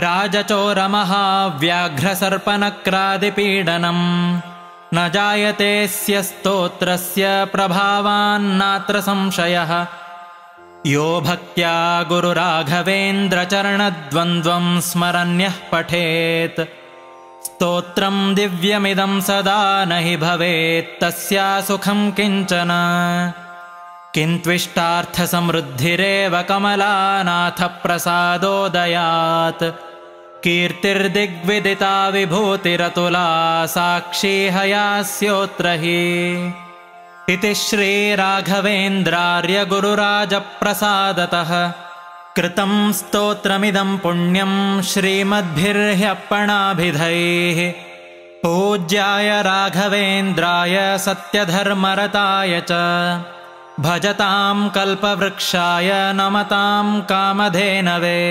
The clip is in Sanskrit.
राजचोरमहाव्याघ्रसर्पनक्रादिपीडनम् न जायतेऽस्य स्तोत्रस्य प्रभावान्नात्र संशयः। यो भक्त्या गुरुराघवेन्द्रचरणद्वन्द्वं स्मरन्यः पठेत् स्तोत्रं दिव्यमिदं सदा न हि भवेत् तस्या सुखं किञ्चन। किन्त्विष्टार्थसमृद्धिरेव कमलानाथप्रसादोदयात् कीर्तिर्दिग्विदिता विभूतिरतुला साक्षी हयास्योऽत्र हि। इति श्रीराघवेन्द्रार्य गुरुराजप्रसादतः कृतं स्तोत्रमिदं पुण्यं श्रीमद्भिर्ह्यप्पणाभिधैः पूज्याय राघवेन्द्राय सत्यधर्मरताय च भजतां कल्पवृक्षाय नमतां कामधेनवे।